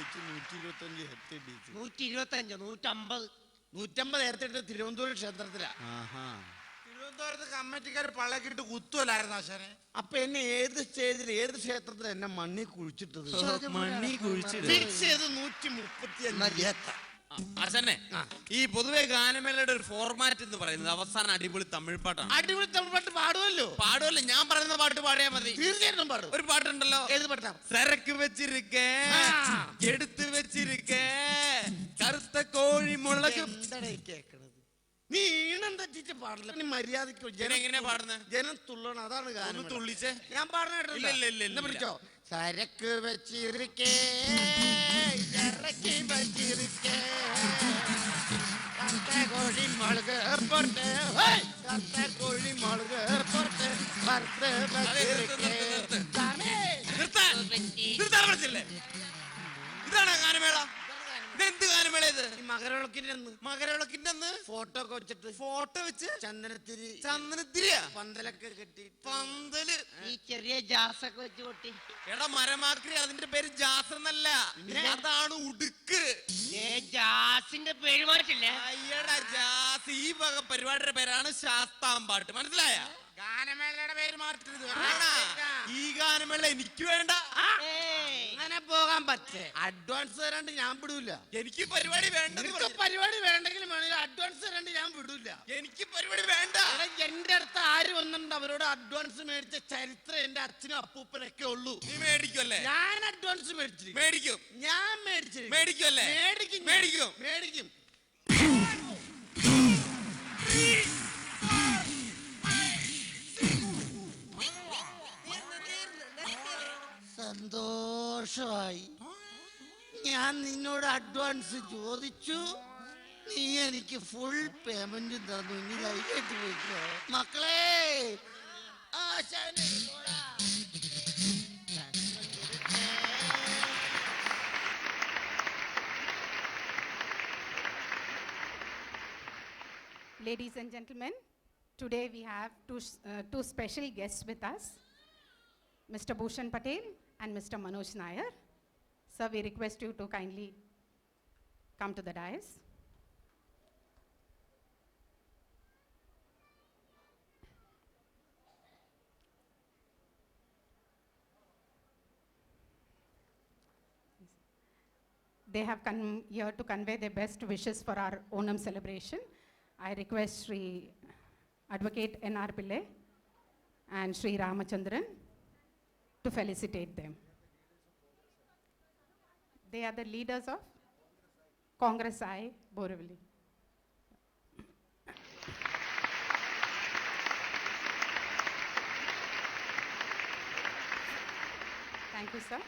ജയിച്ചു 125 ഹെക്ടർ ജയിച്ചു. 125 150 150 ഹെക്ടർ തിരുവനന്തപുരം ക്ഷേത്രത്തിലാ. തിരുവനന്തപുരത്ത് കമ്മിറ്റിക്കാർ പള്ളക്കിട്ട് കുത്തുവല്ലായിരുന്നു ആശാനെ. അപ്പൊ എന്നെ ഏത് സ്റ്റേജിൽ ഏത് ക്ഷേത്രത്തിൽ എന്നെ മണ്ണി കുഴിച്ചിട്ടത്? മണ്ണി കുഴിച്ചിട്ട് ഫിക്സ് ചെയ്ത് 135. ആശാനെ, ഈ പൊതുവെ ഗാനമേളയുടെ ഒരു ഫോർമാറ്റ് എന്ന് പറയുന്നത് അവസാനം അടിപൊളി തമിഴ് പാട്ടാണ്. അടിപൊളി തമിഴ് പാട്ട് പാടുമല്ലോ. പാടുമല്ലോ, ഞാൻ പറയുന്ന പാട്ട് പാടിയാ മതി. തീർച്ചയായിട്ടും പാടും. ഒരു പാട്ടുണ്ടല്ലോ, ഏത് പാട്ടാ? സരക്ക് വെച്ചിരിക്കേ എടുത്ത് വെച്ചിരിക്കേ കറുത്ത കോഴി മുളക്. കേക്കണത് നീ ഈണം തെറ്റിച്ച് പാടില്ല. നീ മര്യാദയ്ക്ക് എങ്ങനെയാ പാടുന്നത്? ജനം തുള്ളണം, അതാണ് ഗാനം. തുള്ളിച്ചേ ഞാൻ പാടുന്ന പിടിച്ചോ. സരക്ക് വെച്ചിരിക്കേ ഇറക്കി വെച്ചിരിക്കേ കറുത്ത കോഴി മുളക് ഏർപ്പോട്ട് കറുത്ത കോഴി മുളക് ഏർപ്പോട്ട് വറുത്ത് വെച്ചിരിക്കേ. ഇതാണ് ഗാനമേള. ഇതെന്ത് ഗാനമേള ഇത്? മകരവിളക്കിന്റെ അന്ന് ഫോട്ടോ ഒക്കെ വെച്ചിട്ട് ഫോട്ടോ വെച്ച് ചന്ദനത്തിരിയാ പന്തലൊക്കെ കെട്ടി പന്തല് ഈ ചെറിയ ജാസൊക്കെ വെച്ച് കൊട്ടി. എടാ മരമാക്രി, അതിന്റെ പേര് ജാസ് എന്നല്ല, അതാണ് ഉടുക്ക്. ജാസിന്റെ പേര് മാറ്റില്ല. അയ്യടാ ജാസ്, ഈ വക പരിപാടിയുടെ പേരാണ് ശാസ്താംപാട്ട്. മനസ്സിലായ? ഗാനമേളയുടെ പേര് മാറ്റരുത്. ഈ ഗാനമേള എനിക്ക് വേണ്ട. അങ്ങനെ പോകാൻ പറ്റേ. അഡ്വാൻസ് തരാണ്ട് ഞാൻ വിടൂല. എനിക്ക് പരിപാടി വേണ്ട. പരിപാടി വേണ്ടെങ്കിലും വേണമെങ്കിൽ അഡ്വാൻസ് തരാണ്ട് ഞാൻ വിടൂല. എനിക്ക് പരിപാടി വേണ്ട. എന്റെ അടുത്ത് ആര് വന്നിട്ടുണ്ട് അവരോട് അഡ്വാൻസ് മേടിച്ച ചരിത്രം എന്റെ അച്ഛനും അപ്പൂപ്പനൊക്കെ ഉള്ളൂ. നീ മേടിക്കുമല്ലേ? ഞാൻ അഡ്വാൻസ് മേടിച്ചിരിക്കും. മേടിക്കും. ഞാൻ മേടിച്ചിരിക്കും. മേടിക്കുമല്ലേ? മേടിക്കും. മേടിക്കും. മേടിക്കും. സന്തോഷമായി. ഞാൻ നിന്നോട് അഡ്വാൻസ് ചോദിച്ചു, നീ എനിക്ക് ഫുൾ പേയ്മെന്റ് തന്നു. ഇനി ധൈര്യമായിട്ട് പോയിക്കോ മക്കളെ. Ladies and gentlemen, today we have two special guests with us, Mr. Bhushan Patel and Mr. Manoj Nair. Sir, we request you to kindly come to the dais. They have come here to convey their best wishes for our Onam celebration. I request Sri Advocate N.R. Pillai and Sri Ramachandran to felicitate them. They are the leaders of Congress I, Borivali. Thank you, sir.